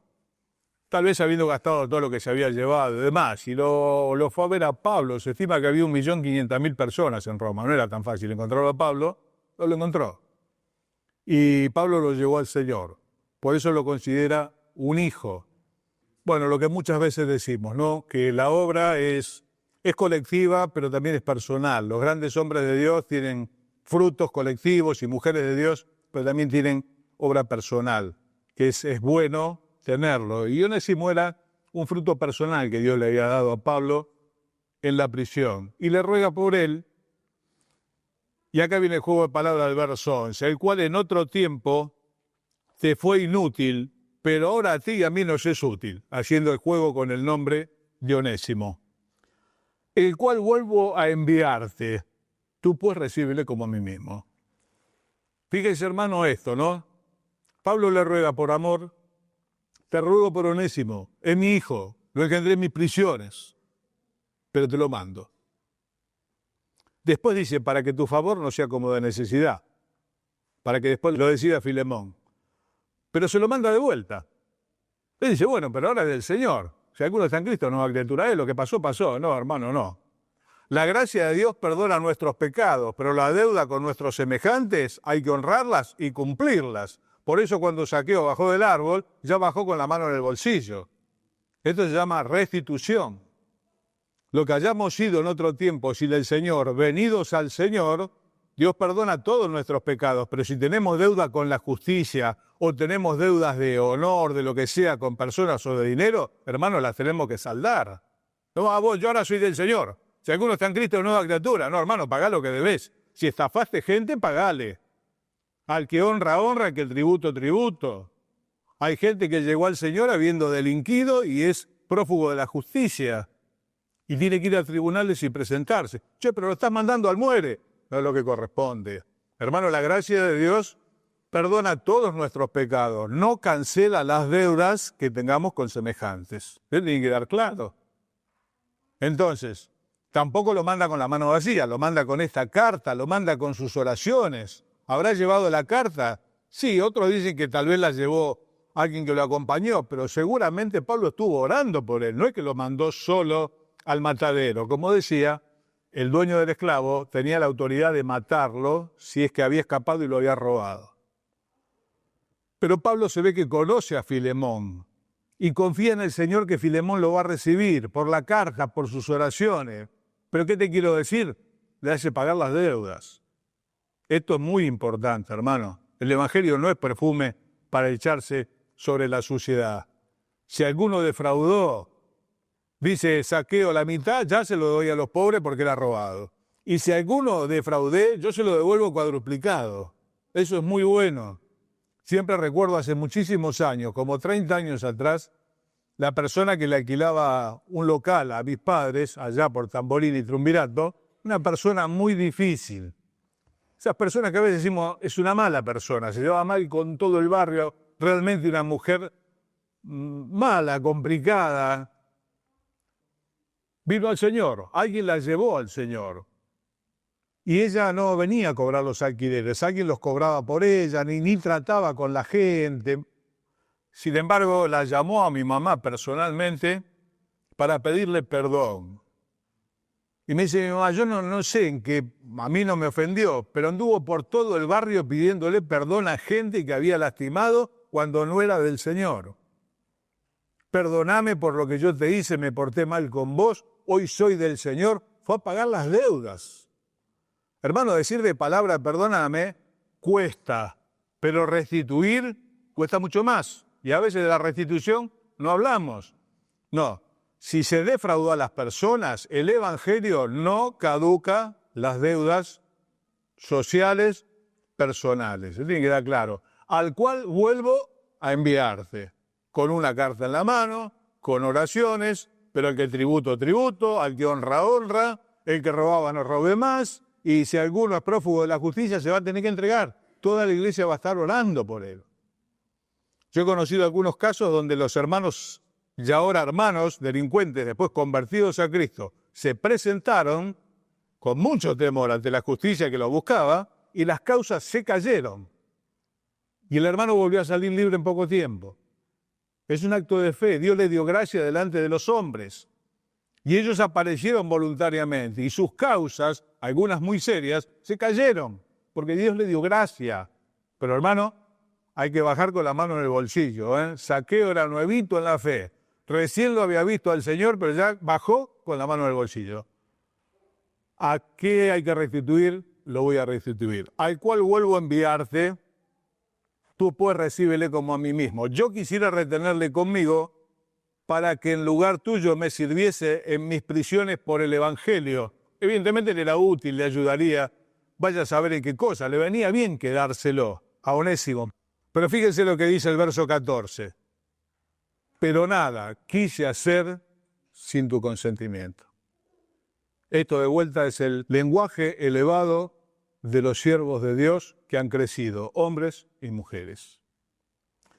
Tal vez habiendo gastado todo lo que se había llevado y demás, y lo fue a ver a Pablo. Se estima que había 1.500.000 personas en Roma. No era tan fácil encontrarlo a Pablo, pero lo encontró. Y Pablo lo llevó al Señor. Por eso lo considera un hijo. Bueno, lo que muchas veces decimos, ¿no? Que la obra es colectiva, pero también es personal. Los grandes hombres de Dios tienen frutos colectivos y mujeres de Dios, pero también tienen obra personal, que es bueno tenerlo. Y Onésimo era un fruto personal que Dios le había dado a Pablo en la prisión. Y le ruega por él, y acá viene el juego de palabras del verso 11, el cual en otro tiempo te fue inútil, pero ahora a ti y a mí nos es útil, haciendo el juego con el nombre de Onésimo, el cual vuelvo a enviarte, tú pues recíbele como a mí mismo. Fíjese, hermano, esto, ¿no? Pablo le ruega por amor, te ruego por Onésimo, es mi hijo, lo engendré en mis prisiones, pero te lo mando. Después dice, para que tu favor no sea como de necesidad, para que después lo decida Filemón. Pero se lo manda de vuelta. Él dice, bueno, pero ahora es del Señor. Si alguno está en Cristo, nueva criatura es, lo que pasó, pasó. No, hermano, no. La gracia de Dios perdona nuestros pecados, pero la deuda con nuestros semejantes hay que honrarlas y cumplirlas. Por eso cuando Zaqueo bajó del árbol, ya bajó con la mano en el bolsillo. Esto se llama restitución. Lo que hayamos sido en otro tiempo sin el Señor, venidos al Señor, Dios perdona todos nuestros pecados, pero si tenemos deuda con la justicia o tenemos deudas de honor, de lo que sea, con personas o de dinero, hermanos, las tenemos que saldar. No, yo ahora soy del Señor. Si alguno está en Cristo, nueva criatura. No, hermano, pagá lo que debés. Si estafaste gente, pagale. Al que honra, honra, al que tributo, tributo. Hay gente que llegó al Señor habiendo delinquido y es prófugo de la justicia. Y tiene que ir a tribunales y presentarse. Che, pero lo estás mandando al muere. No es lo que corresponde. Hermano, la gracia de Dios perdona todos nuestros pecados. No cancela las deudas que tengamos con semejantes. Eso tiene que quedar claro. Entonces, tampoco lo manda con la mano vacía, lo manda con esta carta, lo manda con sus oraciones. ¿Habrá llevado la carta? Sí, otros dicen que tal vez la llevó alguien que lo acompañó, pero seguramente Pablo estuvo orando por él. No es que lo mandó solo al matadero. Como decía, el dueño del esclavo tenía la autoridad de matarlo si es que había escapado y lo había robado. Pero Pablo se ve que conoce a Filemón y confía en el Señor que Filemón lo va a recibir por la carta, por sus oraciones. ¿Pero qué te quiero decir? Le hace pagar las deudas. Esto es muy importante, hermano. El Evangelio no es perfume para echarse sobre la suciedad. Si alguno defraudó, dice, saqueo la mitad, ya se lo doy a los pobres porque era robado. Y si alguno defraudé, yo se lo devuelvo cuadruplicado. Eso es muy bueno. Siempre recuerdo hace muchísimos años, como 30 años atrás, la persona que le alquilaba un local a mis padres, allá por Tamboril y Triunvirato, una persona muy difícil. Esas personas que a veces decimos, es una mala persona, se lleva mal con todo el barrio, realmente una mujer mala, complicada. Vino al Señor, alguien la llevó al Señor. Y ella no venía a cobrar los alquileres, alguien los cobraba por ella, ni trataba con la gente. Sin embargo, la llamó a mi mamá personalmente para pedirle perdón. Y me dice mi mamá, yo no sé en qué, a mí no me ofendió, pero anduvo por todo el barrio pidiéndole perdón a gente que había lastimado cuando no era del Señor. Perdóname por lo que yo te hice, me porté mal con vos, hoy soy del Señor. Fue a pagar las deudas. Hermano, decir de palabra perdóname cuesta, pero restituir cuesta mucho más. Y a veces de la restitución no hablamos. No, si se defraudó a las personas, el Evangelio no caduca las deudas sociales personales. Se tiene que dar claro. Al cual vuelvo a enviarte, con una carta en la mano, con oraciones, pero el que tributo, tributo, al que honra, honra, el que robaba no robe más. Y si alguno es prófugo de la justicia, se va a tener que entregar. Toda la iglesia va a estar orando por él. Yo he conocido algunos casos donde los hermanos, y ahora hermanos, delincuentes, después convertidos a Cristo, se presentaron con mucho temor ante la justicia que los buscaba y las causas se cayeron. Y el hermano volvió a salir libre en poco tiempo. Es un acto de fe. Dios le dio gracia delante de los hombres. Y ellos aparecieron voluntariamente y sus causas, algunas muy serias, se cayeron, porque Dios le dio gracia. Pero hermano, hay que bajar con la mano en el bolsillo. Saqueo era nuevito en la fe. Recién lo había visto al Señor, pero ya bajó con la mano en el bolsillo. ¿A qué hay que restituir? Lo voy a restituir. Al cual vuelvo a enviarte, tú pues recíbele como a mí mismo. Yo quisiera retenerle conmigo, para que en lugar tuyo me sirviese en mis prisiones por el Evangelio. Evidentemente le era útil, le ayudaría, vaya a saber en qué cosa, le venía bien quedárselo a Onésimo. Pero fíjense lo que dice el verso 14. Pero nada quise hacer sin tu consentimiento. Esto de vuelta es el lenguaje elevado de los siervos de Dios que han crecido, hombres y mujeres.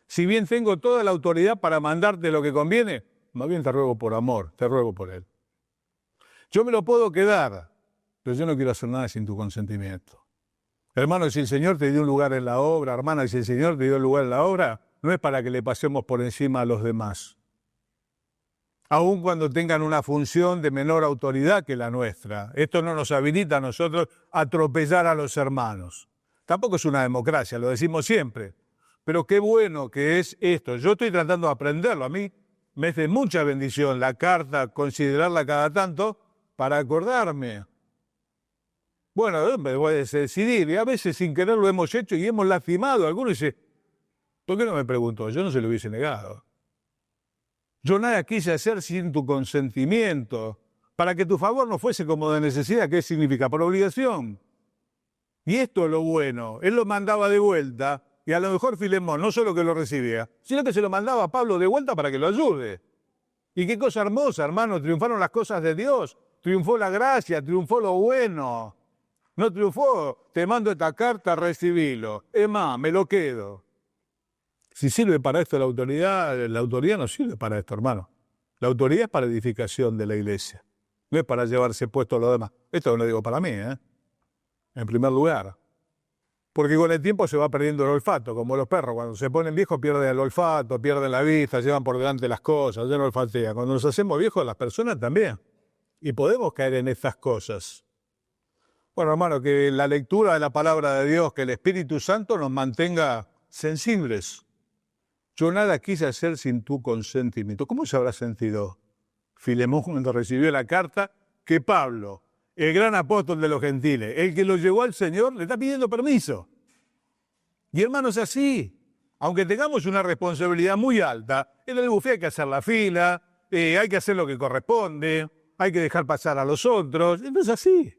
Si bien tengo toda la autoridad para mandarte lo que conviene, más bien te ruego por amor, te ruego por él. Yo me lo puedo quedar, pero yo no quiero hacer nada sin tu consentimiento. Hermano, si el Señor te dio un lugar en la obra, hermana, si el Señor te dio un lugar en la obra, no es para que le pasemos por encima a los demás. Aun cuando tengan una función de menor autoridad que la nuestra. Esto no nos habilita a nosotros a atropellar a los hermanos. Tampoco es una democracia, lo decimos siempre. Pero qué bueno que es esto. Yo estoy tratando de aprenderlo. A mí me hace mucha bendición la carta, considerarla cada tanto para acordarme. Bueno, me voy a decidir. Y a veces sin querer lo hemos hecho y hemos lastimado. Algunos dicen, ¿por qué no me preguntó? Yo no se lo hubiese negado. Yo nada quise hacer sin tu consentimiento, para que tu favor no fuese como de necesidad. ¿Qué significa? Por obligación. Y esto es lo bueno. Él lo mandaba de vuelta. Y a lo mejor Filemón no solo que lo recibía, sino que se lo mandaba a Pablo de vuelta para que lo ayude. Y qué cosa hermosa, hermano, triunfaron las cosas de Dios, triunfó la gracia, triunfó lo bueno. No triunfó, te mando esta carta, recibilo. Es más, me lo quedo. Si sirve para esto la autoridad no sirve para esto, hermano. La autoridad es para edificación de la iglesia, no es para llevarse puesto lo demás. Esto no lo digo para mí, en primer lugar. Porque con el tiempo se va perdiendo el olfato, como los perros. Cuando se ponen viejos pierden el olfato, pierden la vista, llevan por delante las cosas, ya no olfatean. Cuando nos hacemos viejos, las personas también. Y podemos caer en estas cosas. Bueno, hermano, que la lectura de la palabra de Dios, que el Espíritu Santo nos mantenga sensibles. Yo nada quise hacer sin tu consentimiento. ¿Cómo se habrá sentido Filemón cuando recibió la carta que Pablo, el gran apóstol de los gentiles, el que lo llevó al Señor, le está pidiendo permiso? Y hermanos, así, aunque tengamos una responsabilidad muy alta, en el bufé hay que hacer la fila, hay que hacer lo que corresponde, hay que dejar pasar a los otros. No es así.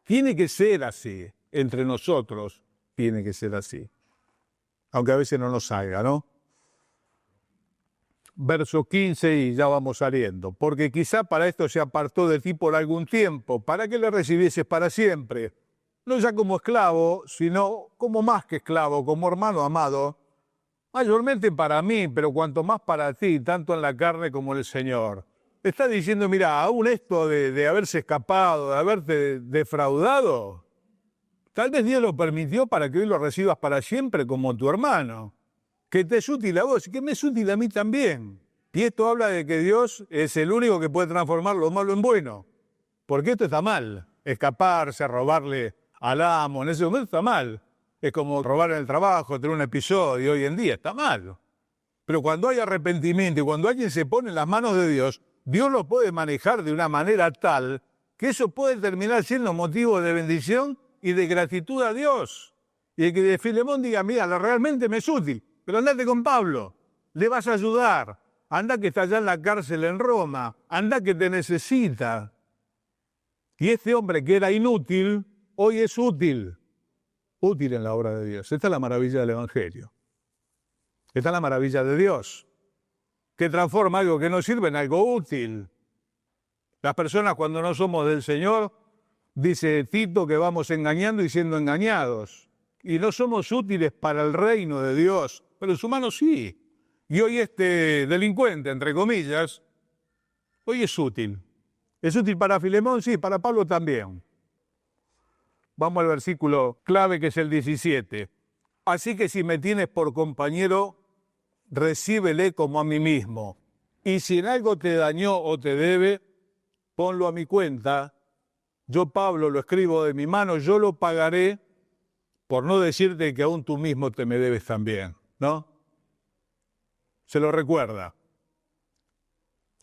Tiene que ser así. Entre nosotros tiene que ser así. Aunque a veces no nos salga, ¿no? Verso 15 y ya vamos saliendo. Porque quizá para esto se apartó de ti por algún tiempo, para que le recibieses para siempre. No ya como esclavo, sino como más que esclavo, como hermano amado. Mayormente para mí, pero cuanto más para ti, tanto en la carne como en el Señor. Está diciendo, mira, aún esto de haberse escapado, de haberte defraudado, tal vez Dios lo permitió para que hoy lo recibas para siempre como tu hermano. Que te es útil a vos y que me es útil a mí también. Y esto habla de que Dios es el único que puede transformar lo malo en bueno. Porque esto está mal. Escaparse, robarle al amo, en ese momento está mal. Es como robar en el trabajo, tener un episodio hoy en día, está mal. Pero cuando hay arrepentimiento y cuando alguien se pone en las manos de Dios, Dios lo puede manejar de una manera tal que eso puede terminar siendo motivo de bendición y de gratitud a Dios. Y el que de Filemón diga, mira, realmente me es útil, pero andate con Pablo, le vas a ayudar, anda que está allá en la cárcel en Roma, anda que te necesita. Y este hombre que era inútil, hoy es útil en la obra de Dios. Esta es la maravilla del Evangelio. Esta es la maravilla de Dios, que transforma algo que no sirve en algo útil. Las personas cuando no somos del Señor, dice Tito que vamos engañando y siendo engañados. Y no somos útiles para el reino de Dios, pero los humanos sí. Y hoy este delincuente, entre comillas, hoy es útil. ¿Es útil para Filemón? Sí, para Pablo también. Vamos al versículo clave que es el 17. Así que si me tienes por compañero, recíbele como a mí mismo. Y si en algo te dañó o te debe, ponlo a mi cuenta. Yo, Pablo, lo escribo de mi mano, yo lo pagaré, por no decirte que aún tú mismo te me debes también, ¿no? Se lo recuerda.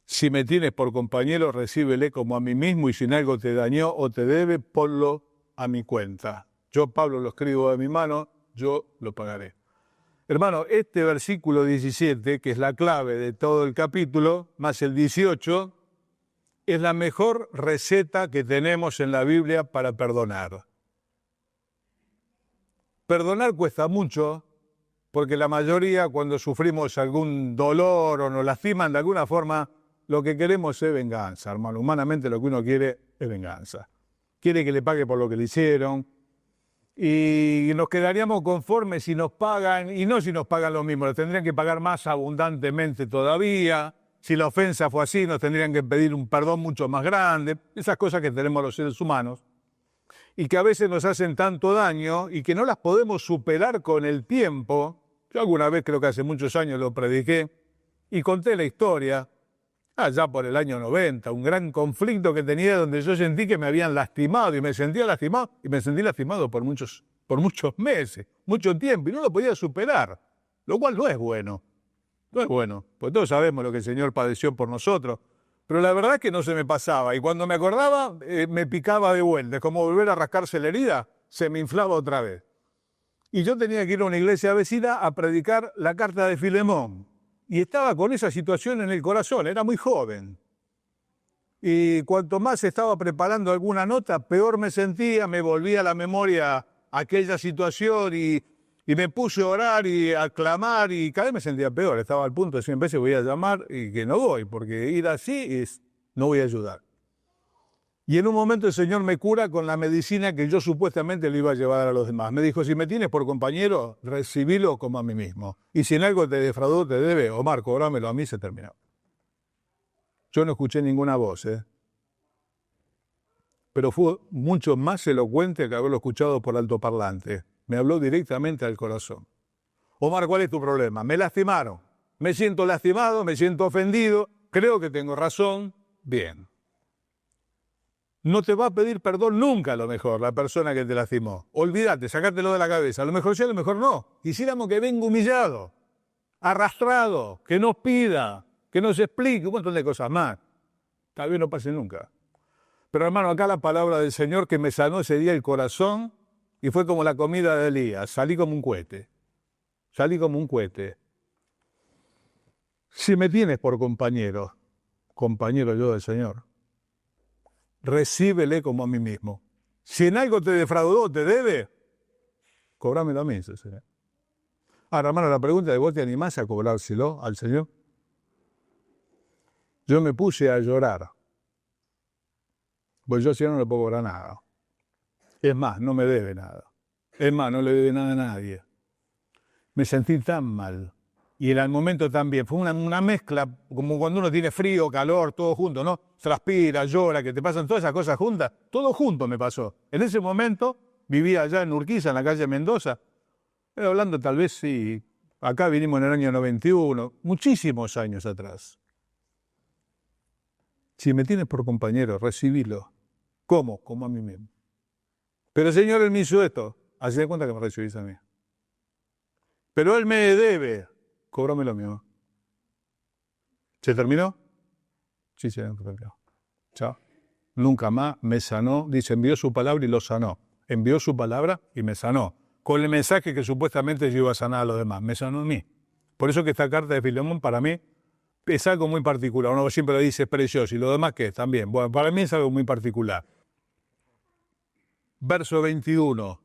Si me tienes por compañero, recíbele como a mí mismo, y si en algo te dañó o te debe, ponlo a mi cuenta. Yo, Pablo, lo escribo de mi mano, yo lo pagaré. Hermano, este versículo 17, que es la clave de todo el capítulo, más el 18, es la mejor receta que tenemos en la Biblia para perdonar. Perdonar cuesta mucho, porque la mayoría cuando sufrimos algún dolor o nos lastiman de alguna forma, lo que queremos es venganza, hermano. Humanamente lo que uno quiere es venganza. Quiere que le pague por lo que le hicieron. Y nos quedaríamos conformes si nos pagan, y no si nos pagan lo mismo, nos tendrían que pagar más abundantemente todavía. Si la ofensa fue así, nos tendrían que pedir un perdón mucho más grande. Esas cosas que tenemos los seres humanos y que a veces nos hacen tanto daño y que no las podemos superar con el tiempo. Yo alguna vez, creo que hace muchos años lo prediqué y conté la historia, allá por el año 90, un gran conflicto que tenía donde yo sentí que me habían lastimado y me sentí lastimado por muchos meses, mucho tiempo, y no lo podía superar, lo cual no es bueno. No es bueno, pues todos sabemos lo que el Señor padeció por nosotros, pero la verdad es que no se me pasaba, y cuando me acordaba, me picaba de vuelta, es como volver a rascarse la herida, se me inflaba otra vez. Y yo tenía que ir a una iglesia vecina a predicar la carta de Filemón, y estaba con esa situación en el corazón, era muy joven. Y cuanto más estaba preparando alguna nota, peor me sentía, me volvía a la memoria aquella situación y me puse a orar y a clamar y cada vez me sentía peor. Estaba al punto de 100 veces voy a llamar y que no voy, porque ir así no voy a ayudar. Y en un momento el Señor me cura con la medicina que yo supuestamente le iba a llevar a los demás. Me dijo, si me tienes por compañero, recibilo como a mí mismo. Y si en algo te defraudó, te debe, Omar, cobrámelo a mí, se terminó. Yo no escuché ninguna voz, pero fue mucho más elocuente que haberlo escuchado por altoparlante. Me habló directamente al corazón. Omar, ¿cuál es tu problema? Me lastimaron. Me siento lastimado, me siento ofendido. Creo que tengo razón. Bien. No te va a pedir perdón nunca, a lo mejor, la persona que te lastimó. Olvídate, sacátelo de la cabeza. A lo mejor sí, a lo mejor no. Quisiéramos que venga humillado, arrastrado, que nos pida, que nos explique un montón de cosas más. Tal vez no pase nunca. Pero hermano, acá la palabra del Señor que me sanó ese día el corazón y fue como la comida de Elías. Salí como un cohete. Salí como un cohete. Si me tienes por compañero, compañero yo del Señor, recíbele como a mí mismo. Si en algo te defraudó, te debe, cobrámelo a mí, Señor. Ahora, hermano, la pregunta de vos te animás a cobrárselo al Señor. Yo me puse a llorar. Pues yo si no le puedo cobrar nada. Es más, no me debe nada. Es más, no le debe nada a nadie. Me sentí tan mal. Y en el momento también. Fue una mezcla, como cuando uno tiene frío, calor, todo junto, ¿no? Transpira, llora, que te pasan todas esas cosas juntas. Todo junto me pasó. En ese momento vivía allá en Urquiza, en la calle Mendoza. Estoy hablando tal vez, sí, acá vinimos en el año 91, muchísimos años atrás. Si me tienes por compañero, recibilo. ¿Cómo? Como a mí mismo. Pero el Señor, Él me hizo esto. Así de cuenta que me recibís a mí. Pero Él me debe. Cóbrame lo mío. ¿Se terminó? Sí, se terminó. Chao. Nunca más me sanó. Dice, envió su palabra y lo sanó. Envió su palabra y me sanó. Con el mensaje que supuestamente yo iba a sanar a los demás. Me sanó a mí. Por eso que esta carta de Filemón para mí es algo muy particular. Uno siempre lo dice, es precioso. ¿Y lo demás qué? También. Bueno, para mí es algo muy particular. Verso 21.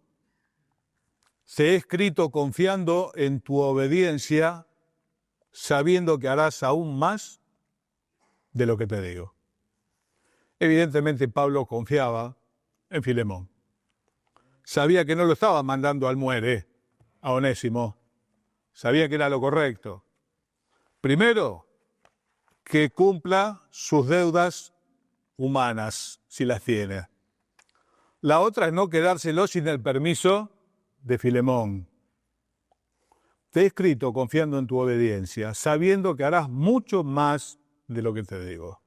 Se he escrito confiando en tu obediencia, sabiendo que harás aún más de lo que te digo. Evidentemente Pablo confiaba en Filemón. Sabía que no lo estaba mandando al muere, a Onésimo. Sabía que era lo correcto. Primero, que cumpla sus deudas humanas, si las tiene. La otra es no quedárselo sin el permiso de Filemón. Te he escrito confiando en tu obediencia, sabiendo que harás mucho más de lo que te digo.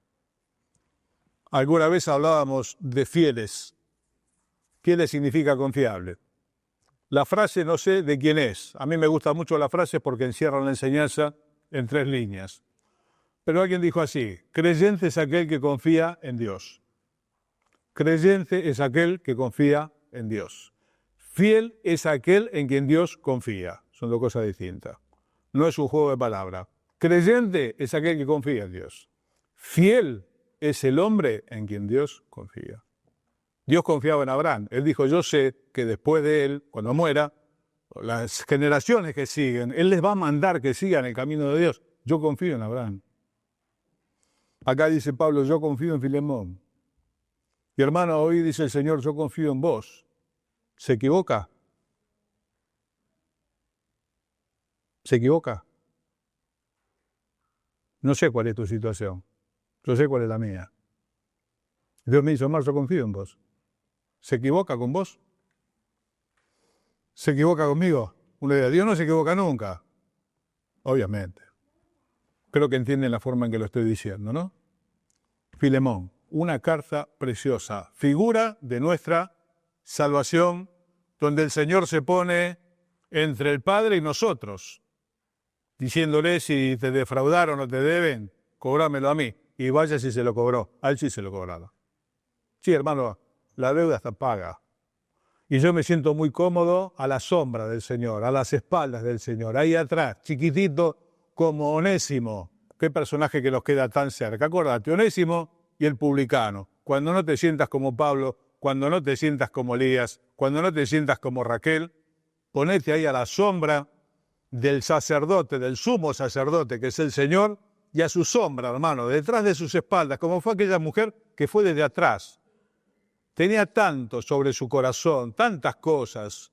Alguna vez hablábamos de fieles. Fieles significa confiable. La frase no sé de quién es. A mí me gusta mucho la frase porque encierra la enseñanza en 3 líneas. Pero alguien dijo así, creyente es aquel que confía en Dios. Creyente es aquel que confía en Dios. Fiel es aquel en quien Dios confía. Son 2 cosas distintas. No es un juego de palabras. Creyente es aquel que confía en Dios. Fiel es el hombre en quien Dios confía. Dios confiaba en Abraham. Él dijo, yo sé que después de él, cuando muera, las generaciones que siguen, Él les va a mandar que sigan el camino de Dios. Yo confío en Abraham. Acá dice Pablo, yo confío en Filemón. Y hermano, hoy dice el Señor, yo confío en vos. ¿Se equivoca? ¿Se equivoca? No sé cuál es tu situación. Yo sé cuál es la mía. Dios me dice, Omar, yo confío en vos. ¿Se equivoca con vos? ¿Se equivoca conmigo? Uno dice, Dios no se equivoca nunca. Obviamente. Creo que entienden la forma en que lo estoy diciendo, ¿no? Filemón, una carta preciosa, figura de nuestra salvación, donde el Señor se pone entre el Padre y nosotros, diciéndole si te defraudaron o te deben, cobrámelo a mí. Y vaya si se lo cobró, a él sí se lo cobraba. Sí, hermano, la deuda está paga. Y yo me siento muy cómodo a la sombra del Señor, a las espaldas del Señor, ahí atrás, chiquitito como Onésimo. Qué personaje que nos queda tan cerca. Acordate, Onésimo y el publicano. Cuando no te sientas como Pablo, cuando no te sientas como Elías, cuando no te sientas como Raquel, ponete ahí a la sombra del sacerdote, del sumo sacerdote, que es el Señor, y a su sombra, hermano, detrás de sus espaldas, como fue aquella mujer que fue desde atrás. Tenía tanto sobre su corazón, tantas cosas.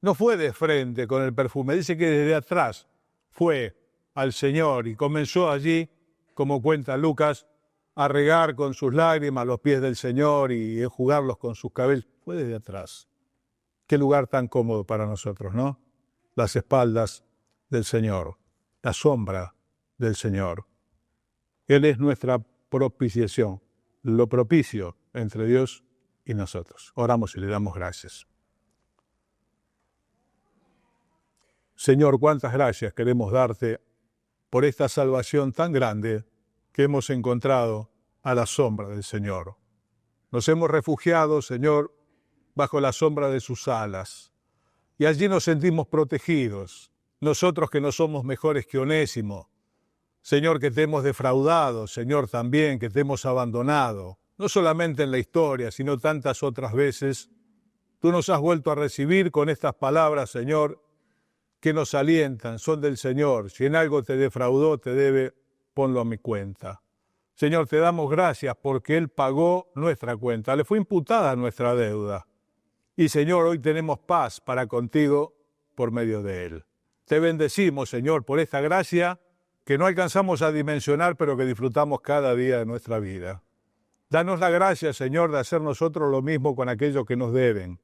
No fue de frente con el perfume, dice que desde atrás fue al Señor y comenzó allí, como cuenta Lucas, a regar con sus lágrimas los pies del Señor y enjugarlos con sus cabellos. Fue desde atrás. Qué lugar tan cómodo para nosotros, ¿no? Las espaldas del Señor, la sombra del Señor. Él es nuestra propiciación, lo propicio entre Dios y nosotros. Oramos y le damos gracias. Señor, cuántas gracias queremos darte por esta salvación tan grande que hemos encontrado a la sombra del Señor. Nos hemos refugiado, Señor, bajo la sombra de sus alas, y allí nos sentimos protegidos, nosotros que no somos mejores que Onésimo, Señor, que te hemos defraudado, Señor, también que te hemos abandonado, no solamente en la historia, sino tantas otras veces. Tú nos has vuelto a recibir con estas palabras, Señor, que nos alientan, son del Señor. Si en algo te defraudó, te debe, ponlo a mi cuenta. Señor, te damos gracias porque Él pagó nuestra cuenta, le fue imputada nuestra deuda. Y Señor, hoy tenemos paz para contigo por medio de Él. Te bendecimos, Señor, por esta gracia que no alcanzamos a dimensionar, pero que disfrutamos cada día de nuestra vida. Danos la gracia, Señor, de hacer nosotros lo mismo con aquellos que nos deben.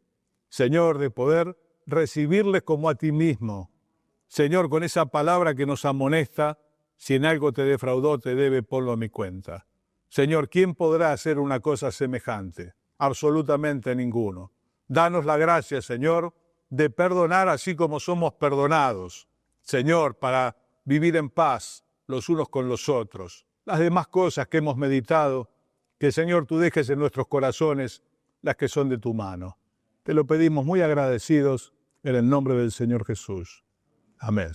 Señor, de poder recibirles como a ti mismo. Señor, con esa palabra que nos amonesta, si en algo te defraudó, te debe, ponlo a mi cuenta. Señor, ¿quién podrá hacer una cosa semejante? Absolutamente ninguno. Danos la gracia, Señor, de perdonar así como somos perdonados. Señor, para vivir en paz los unos con los otros. Las demás cosas que hemos meditado, que, Señor, tú dejes en nuestros corazones las que son de tu mano. Te lo pedimos muy agradecidos en el nombre del Señor Jesús. Amén.